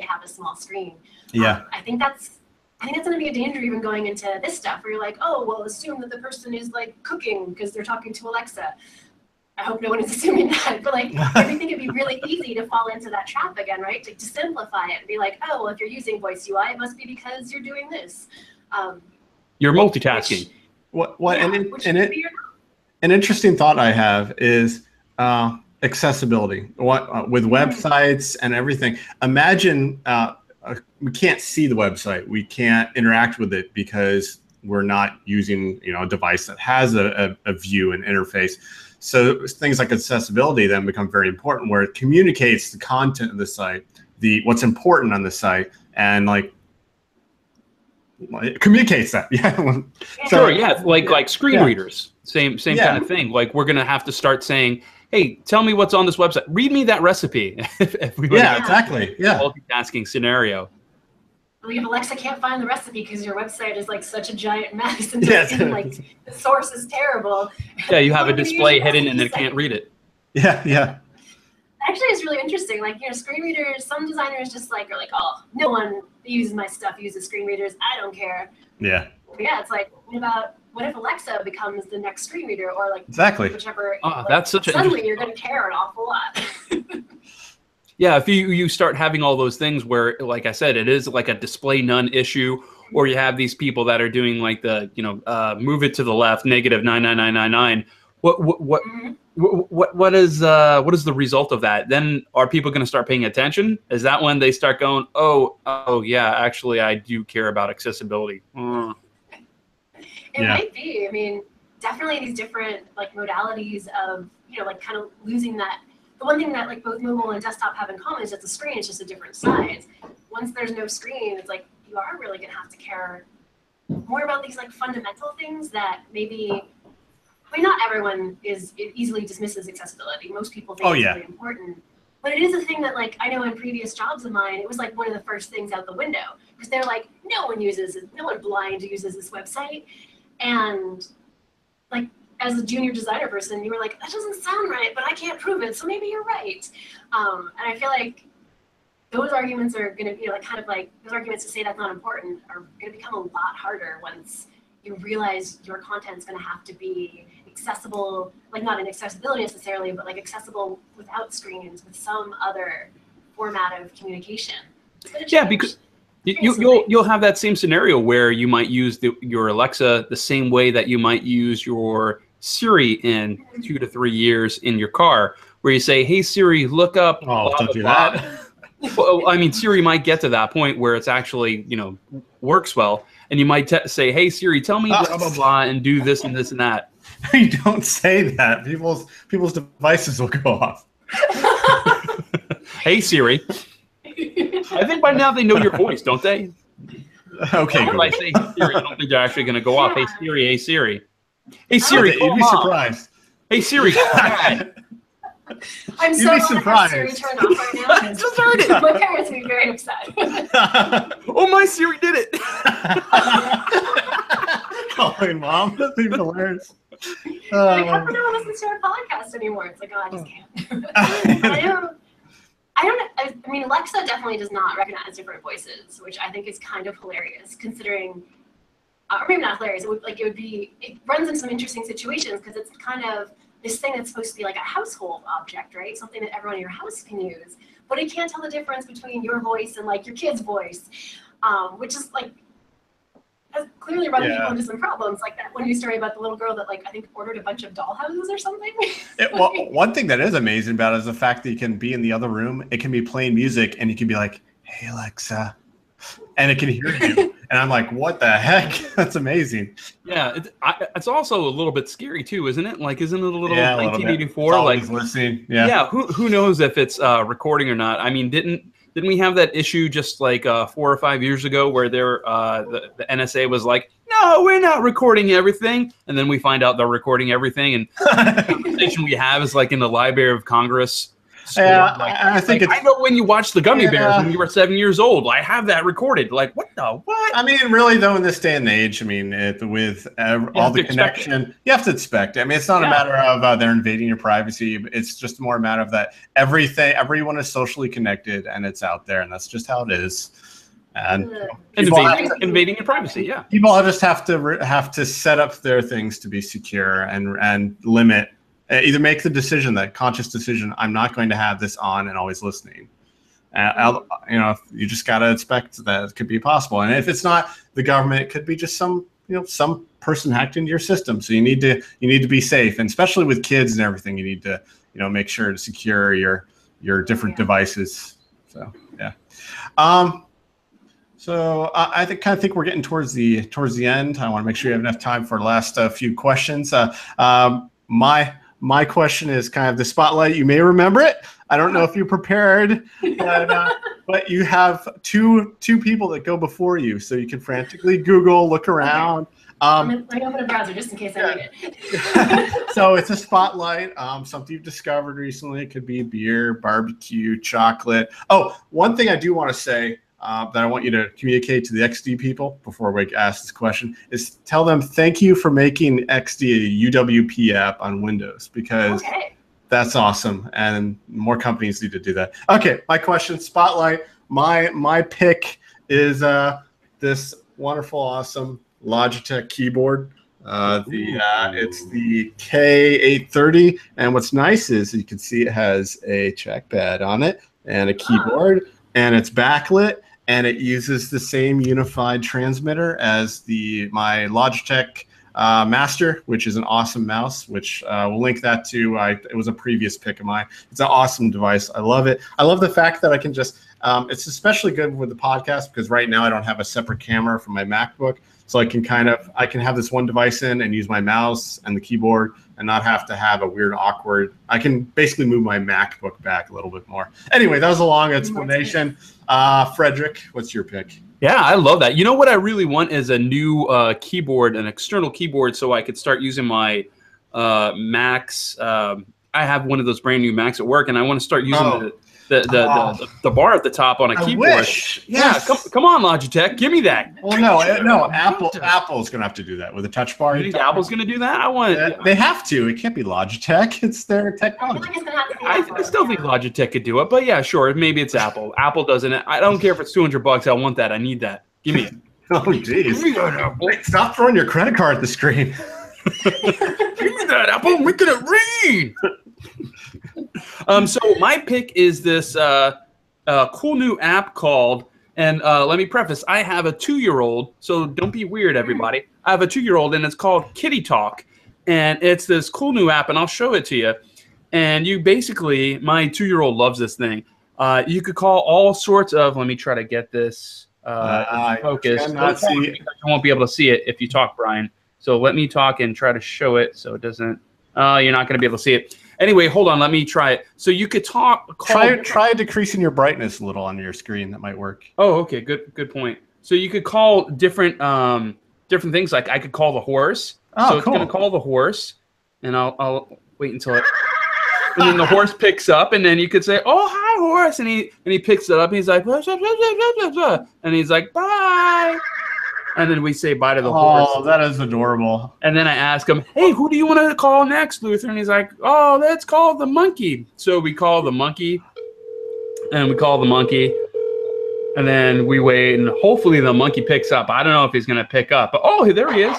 have a small screen. I think that's going to be a danger even going into this stuff where you're like, oh, well, assume that the person is like cooking because they're talking to Alexa. I hope no one is assuming that, but like, I think it'd be really easy to fall into that trap again, right? To simplify it and be like, oh, well, if you're using voice UI, it must be because you're doing this.
You're multitasking.
An interesting thought I have is accessibility. With websites and everything, imagine we can't see the website. We can't interact with it because we're not using a device that has a view and interface. So things like accessibility then become very important, where it communicates the content of the site, what's important on the site, and like it communicates that. Like screen readers, same kind of thing. Like we're gonna have to start saying, hey, tell me what's on this website. Read me that recipe. If we exactly.
Multitasking scenario.
Like if Alexa can't find the recipe because your website is like such a giant mess and like the source is terrible.
Yeah, you have a display hidden and it can't read it.
Yeah.
Actually, it's really interesting. Like, screen readers, some designers just like are like, oh, no one uses my stuff, uses screen readers. I don't care.
Yeah.
But yeah, it's like, what if Alexa becomes the next screen reader or like whichever?
That's
suddenly you're going to care an awful lot.
Yeah, if you start having all those things where, like I said, it is like a display none issue, or you have these people that are doing like the, move it to the left, -99999. What is the result of that? Then are people going to start paying attention? Is that when they start going, oh yeah, actually I do care about accessibility?
It might be. I mean, definitely these different like modalities of, like kind of losing that. The one thing that like both mobile and desktop have in common is that the screen is just a different size. Once there's no screen, it's like you are really going to have to care more about these like fundamental things that maybe, not everyone easily dismisses accessibility. Most people think it's really important. But it is a thing that like I know in previous jobs of mine, it was like one of the first things out the window because they're like, no one blind uses this website. And like, as a junior designer person, you were like, that doesn't sound right, but I can't prove it, so maybe you're right. And I feel like those arguments are going to be like kind of like those arguments to say that's not important are going to become a lot harder once you realize your content's going to have to be accessible, like not in accessibility necessarily, but like accessible without screens, with some other format of communication.
Yeah, because you'll have that same scenario where you might use your Alexa the same way that you might use your Siri in 2 to 3 years in your car, where you say, "Hey Siri, look up."
Oh,
blah,
don't
blah,
do
blah.
that.
Well, I mean, Siri might get to that point where it's actually, works well, and you might say, "Hey Siri, tell me blah blah blah, and do this and this and that."
You don't say that. People's devices will go off.
Hey Siri. I think by now they know your voice, don't they?
Okay.
If I say hey Siri, I don't think they're actually going to go off. Hey Siri, hey Siri. Hey Siri,
You'd be surprised.
Hey Siri, call Mom.
I'm so
You'd be
glad that
surprised.
Siri turned off right now.
I just heard it.
My parents would be very upset.
Oh, my Siri did it.
Calling Mom. That's even hilarious.
Like, how come no one listens to our podcast anymore? It's like, oh, I just can't. I mean, Alexa definitely does not recognize different voices, which I think is kind of hilarious, considering, or maybe not hilarious. It runs into some interesting situations because it's kind of this thing that's supposed to be like a household object, right? Something that everyone in your house can use, but it can't tell the difference between your voice and like your kid's voice, which is like has clearly run people into some problems, like that one news story about the little girl that I think ordered a bunch of dollhouses or something.
One thing that is amazing about it is the fact that you can be in the other room. It can be playing music, and you can be like, "Hey Alexa," and it can hear you. And I'm like, "What the heck?" That's amazing.
Yeah, it's also a little bit scary too, isn't it? Like, isn't it a little 1984?
It's always listening. Yeah.
Who knows if it's recording or not? I mean, didn't we have that issue just like 4 or 5 years ago where the NSA was like, "No, we're not recording everything," and then we find out they're recording everything, and the conversation we have is like in the Library of Congress.
Yeah,
like,
I think
I know when you watched the Gummy Bears when you were 7 years old. I have that recorded. Like, what?
I mean, really, though, in this day and age, I mean, with all the connection, you have to expect it. I mean, it's not a matter of they're invading your privacy. It's just more a matter of that everyone is socially connected, and it's out there, and that's just how it is. And
invading your privacy, yeah.
People just have to set up their things to be secure and limit. Either make the conscious decision, I'm not going to have this on and always listening. You just got to expect that it could be possible. And if it's not the government, it could be just some person hacked into your system. So you need to be safe. And especially with kids and everything, you need to, make sure to secure your different devices. So, yeah. So I think we're getting towards the end. I want to make sure you have enough time for the last few questions. My question is kind of the spotlight. You may remember it. I don't know if you're prepared, but you have two people that go before you, so you can frantically Google, look around.
Let me open a browser just in case I need it.
So it's a spotlight, something you've discovered recently. It could be beer, barbecue, chocolate. Oh, one thing I do want to say that I want you to communicate to the XD people before we ask this question is tell them thank you for making XD a UWP app on Windows, because that's awesome, and more companies need to do that. Okay, my question, spotlight. My pick is this wonderful, awesome Logitech keyboard. It's the K830, and what's nice is you can see it has a trackpad on it and a keyboard, and it's backlit. And it uses the same unified transmitter as my Logitech Master, which is an awesome mouse, which we'll link that to. It was a previous pick of mine. It's an awesome device. I love it. I love the fact that I can just, it's especially good with the podcast because right now I don't have a separate camera for my MacBook. So I can have this one device in and use my mouse and the keyboard and not have to have a weird, awkward. I can basically move my MacBook back a little bit more. Anyway, that was a long explanation. Frederick, what's your pick?
Yeah, I love that. You know what I really want is a new keyboard, an external keyboard, so I could start using my Macs. I have one of those brand new Macs at work, and I want to start using the bar at the top on a keyboard.
Wish. Yes.
Yeah, come on, Logitech, give me that.
Well, no. Apple's gonna have to do that with a touch bar.
You think Apple's gonna do that? I want.
They have to. It can't be Logitech. It's their technology.
I still think Logitech could do it, but yeah, sure. Maybe it's Apple. Apple doesn't. I don't care if it's $200. I want that. I need that. Give me it.
Oh, jeez. Wait, stop throwing your credit card at the screen.
Give me that, Apple. I'm making it rain. So my pick is this cool new app called, and let me preface, I have a 2-year-old, so don't be weird, everybody. I have a 2-year-old, and it's called Kitty Talk. And it's this cool new app, and I'll show it to you. And you basically, my 2-year-old loves this thing. You could call all sorts of, let me try to get this focus. You won't be able to see it if you talk, Brian. So let me talk and try to show it so it doesn't, you're not going to be able to see it. Anyway, hold on, let me try it. So you could talk.
Try decreasing your brightness a little on your screen. That might work.
Oh, okay, good point. So you could call different things. Like I could call the horse.
Oh,
so it's
cool.
going to call the horse, and I'll wait until it. And then the horse picks up, and then you could say, "Oh, hi, horse," and he picks it up. And he's like, blah, blah, blah, blah, blah, blah. And he's like, "Bye." And then we say bye to the horse.
Oh, that is adorable.
And then I ask him, "Hey, who do you want to call next, Luther?" And he's like, "Oh, let's call the monkey." So we call the monkey, and we call the monkey, and then we wait, and hopefully the monkey picks up. I don't know if he's going to pick up, but oh, there he is.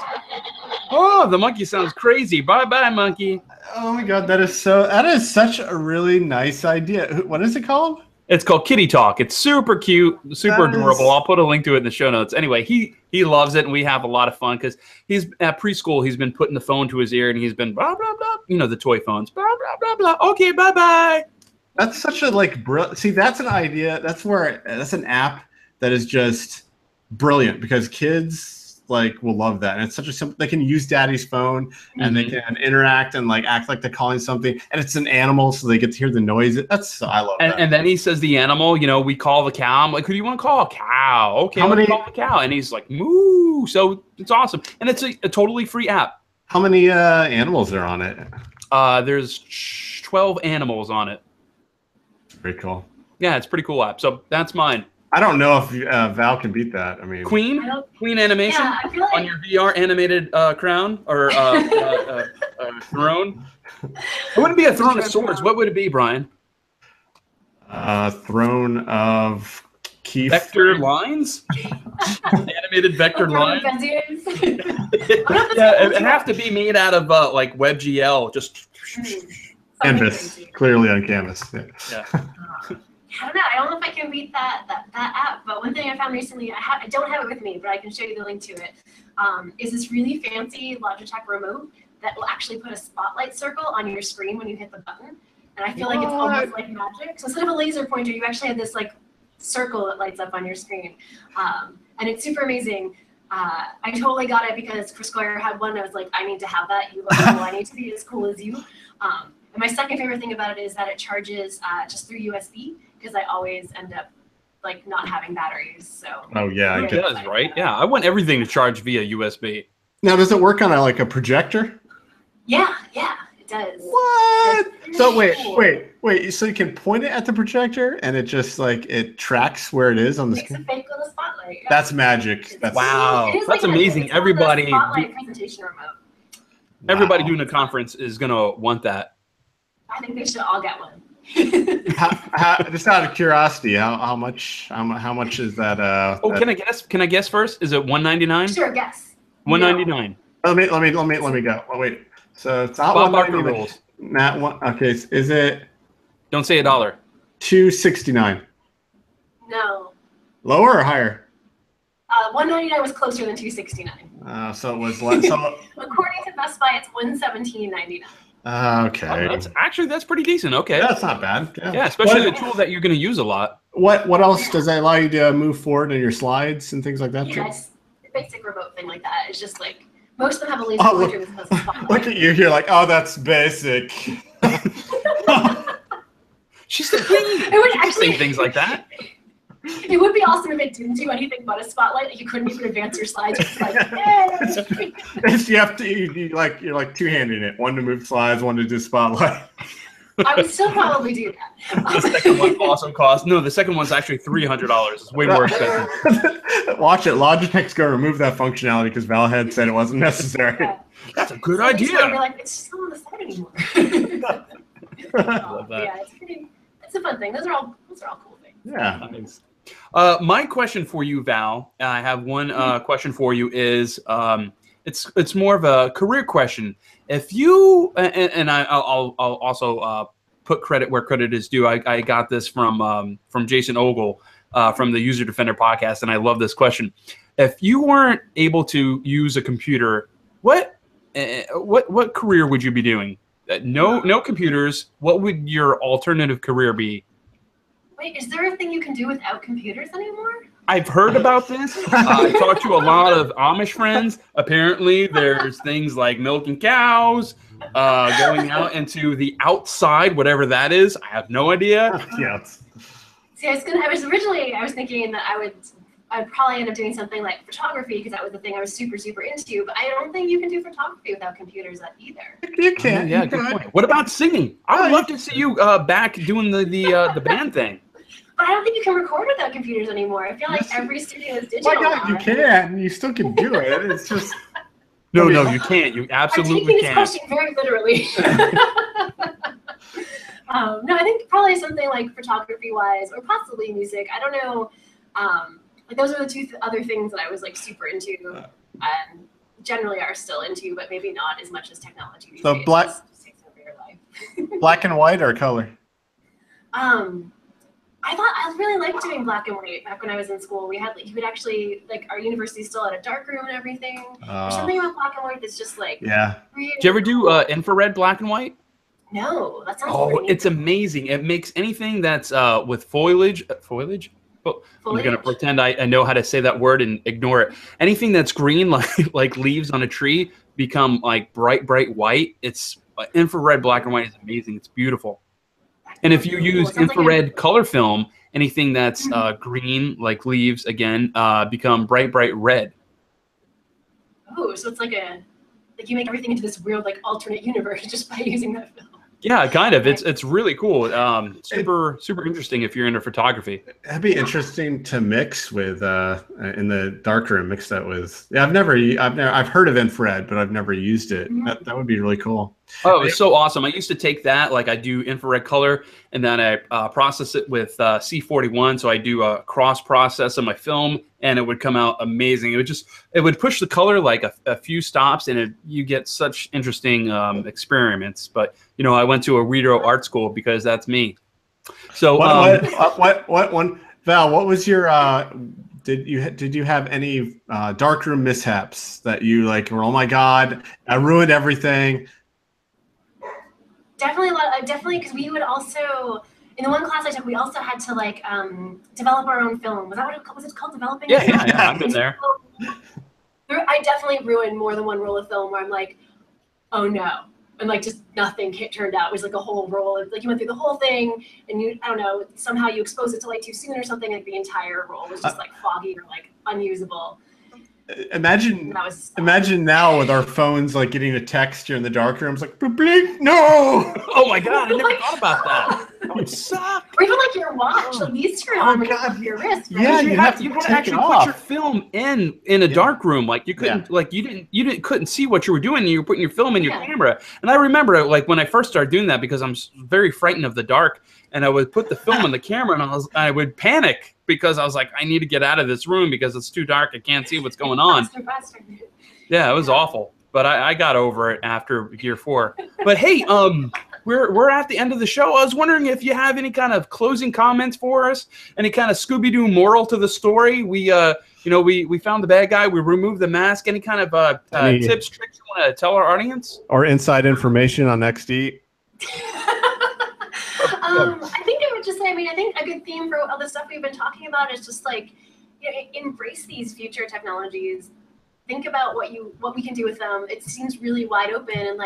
Oh, the monkey sounds crazy. Bye-bye, monkey.
Oh my God, that is such a really nice idea. What is it called?
It's called Kitty Talk. It's super cute, super adorable. I'll put a link to it in the show notes. Anyway, he loves it, and we have a lot of fun because he's at preschool. He's been putting the phone to his ear, and he's been blah blah blah. You know, the toy phones. Blah blah blah blah. Okay, bye-bye.
That's such a see. That's an idea. That's an app that is just brilliant because kids will love that, and it's such a simple. They can use Daddy's phone, and they can interact and act like they're calling something, and it's an animal, so they get to hear the noise. I love that.
And then he says the animal. You know, we call the cow. I'm like, who do you want to call? A cow. Okay, I'm gonna call the cow, and he's like, moo. So it's awesome, and it's a totally free app.
How many animals are on it?
There's 12 animals on it.
Very cool.
Yeah, it's a pretty cool app. So that's mine.
I don't know if Val can beat that. I mean,
Queen animation on your VR animated crown or throne. It wouldn't be a throne of swords. What would it be, Brian?
Throne of Keith.
Vector lines. Animated vector lines. It'd have to be made out of WebGL. Just
canvas, clearly on canvas. Yeah.
I don't know if I can beat that app, but one thing I found recently, I don't have it with me, but I can show you the link to it, is this really fancy Logitech remote that will actually put a spotlight circle on your screen when you hit the button. And I feel like it's almost like magic. So instead of a laser pointer, you actually have this circle that lights up on your screen. And it's super amazing. I totally got it because Chris Squire had one. I was like, I need to have that. You look cool. I need to be as cool as you. And my second favorite thing about it is that it charges just through USB, because I always end up not having batteries. So
oh yeah,
it does, right? Yeah, I want everything to charge via USB.
Now, does it work on a projector?
Yeah, it does.
What? So wait. So you can point it at the projector, and it just it tracks where it is on the screen.
It's a fake little spotlight. Yeah.
That's magic.
Wow, that's amazing. Everybody,
spotlight presentation remote.
Everybody doing a conference is gonna want that.
I think they should all get one.
Just out of curiosity, how much is that?
Can I guess first? Is it $199?
Sure, guess.
$199.
Let me go. Oh wait, so it's not
Bob Barker rules.
Not one. Okay, is it?
Don't say $1.
$269.
No.
Lower or higher?
$199 was closer than $269.
So it was less. So
according to Best Buy, it's $117.99.
Okay.
That's pretty decent. Okay.
That's not bad.
Yeah, especially the tool that you're going to use a lot.
What else does that allow you to move forward in your slides and things like that?
Yes, the basic remote thing like that. It's just most of them have a laser pointer with a spotlight.
Look at you here, oh, that's basic.
She's the queen.
It would actually
say things like that.
It would be awesome if it didn't do anything but a spotlight. You couldn't even advance your slides.
You have to, you're two-handing it. One to move slides, one to do spotlight.
I would still probably do that.
The second one also costs. No, the second one's actually $300. It's way more expensive.
Watch it. Logitech's going to remove that functionality because Val Head said it wasn't necessary.
Yeah.
That's a good
So
idea.
Be like, it's just not on the site anymore.
I love that.
Yeah, it's a fun thing. Those are all cool things.
Yeah.
Nice. My question for you, Val, I have one question for you is it's more of a career question. If you and I'll also put credit where credit is due. I got this from Jason Ogle from the User Defender podcast, and I love this question. If you weren't able to use a computer, what career would you be doing? No computers. What would your alternative career be?
Wait, is there a thing you can do without computers anymore?
I've heard about this. I talked to a lot of Amish friends. Apparently, there's things like milking cows, going out into the outside, whatever that is. I have no idea.
Yeah.
See, I was thinking that I'd probably end up doing something like photography because that was the thing I was super into. But I don't think you can do photography without computers either.
You can.
Yeah, good point. What about singing? I would love to see you back doing the band thing.
But I don't think you can record without computers anymore. I feel like every studio is digital.
My God, you can. You still can do it. It's just.
No, you can't. You absolutely can't.
I'm taking this question very literally. No, I think probably something like photography-wise, or possibly music. I don't know. Like those are the two other things that I was like super into, and generally are still into, but maybe not as much as technology these days.
Black,
just takes over your life.
black and white or color?
I really liked doing black and white back when I was in school. We had you would actually our university still had a dark room and everything. There's something about black and white that's just like
yeah.
Really
Did you ever do infrared black and white?
No, that sounds.
Oh,
pretty
it's amazing. It makes anything that's with foliage. Oh, I'm gonna pretend I know how to say that word and ignore it. Anything that's green, like leaves on a tree, become like bright white. It's infrared black and white is amazing. It's beautiful. And if you use infrared color film, anything that's green, like leaves, again, become bright red.
Oh, so it's like you make everything into this weird alternate universe just by using that film.
Yeah, kind of. It's really cool. Super interesting if you're into photography.
That'd be interesting to mix with in the darkroom. Mix that with. Yeah, I've heard of infrared, but I've never used it. That would be really cool.
Oh, it's so awesome. I used to take that, I do infrared color, and then I process it with C41. So I do a cross process on my film, and it would come out amazing. It would push the color a few stops, and you get such interesting experiments. But I went to a Weirdo art school because that's me. So
what one, Val? What was your did you have any darkroom mishaps that you were, oh my God, I ruined everything?
Definitely, because we would also, in the one class I took, we also had to develop our own film. Was it called developing?
Yeah, I've been there.
I definitely ruined more than one roll of film where I'm like, oh no, and just nothing turned out. It was a whole roll. You went through the whole thing, and I don't know, somehow you exposed it to light too soon or something. The entire roll was just foggy or unusable.
Imagine now with our phones getting a text here in the dark room. It's blink, no!
Oh my God, I never thought about that. That would suck.
Or even your watch. These turn on when you have your wrist. Right?
Yeah,
you have to actually put your film in a dark room. You couldn't couldn't see what you were doing. You were putting your film in your camera. And I remember when I first started doing that because I'm very frightened of the dark, and I would put the film in the camera, and I would panic because I was like, I need to get out of this room because it's too dark. I can't see what's going on. Yeah, it was awful. But I got over it after year 4. But hey, we're at the end of the show. I was wondering if you have any kind of closing comments for us, any kind of Scooby-Doo moral to the story. We found the bad guy. We removed the mask. Any kind of tips, tricks you want to tell our audience?
Or inside information on XD?
I think I would just say, I think a good theme for all the stuff we've been talking about is just embrace these future technologies. Think about what we can do with them. It seems really wide open, and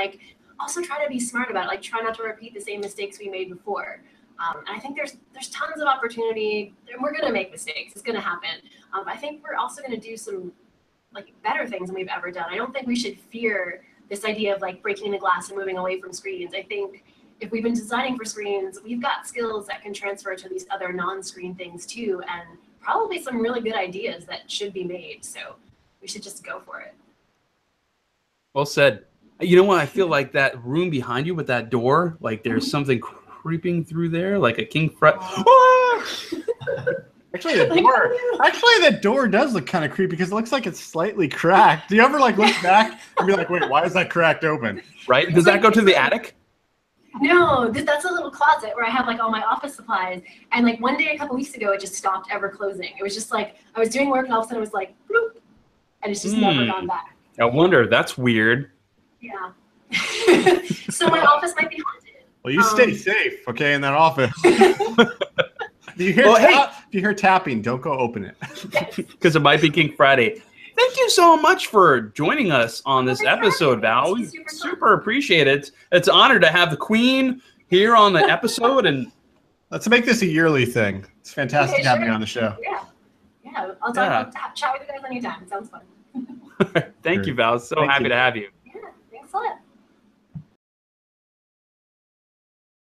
also try to be smart about it. Try not to repeat the same mistakes we made before. And I think there's tons of opportunity. We're gonna make mistakes. It's gonna happen. I think we're also gonna do some better things than we've ever done. I don't think we should fear this idea of breaking the glass and moving away from screens. I think if we've been designing for screens, we've got skills that can transfer to these other non-screen things too, and probably some really good ideas that should be made. So we should just go for it. Well
said. You know what? I feel like that room behind you with that door, like there's something creeping through there, like a king fret.
Actually, the door does look kind of creepy because it looks like it's slightly cracked. Do you ever like look back and be like, wait, why is that cracked open?
Right? Does that go to the attic?
No, that's a little closet where I have like all my office supplies. And like one day a couple weeks ago, it just stopped ever closing. It was just like I was doing work and all of a sudden it was like, bloop, and it's just never gone back.
I wonder. That's weird.
Yeah. So my office might be haunted.
Well, you stay safe, okay, in that office. If you hear tapping, don't go open it.
Because it might be King Friday. Thank you so much for joining us on this episode, Val. We super appreciate it. It's an honor to have the Queen here on the episode. And
let's make this a yearly thing. It's fantastic having you on the show.
Yeah. I'll chat with you guys anytime. It sounds fun.
Thank you, Val. So happy to have you.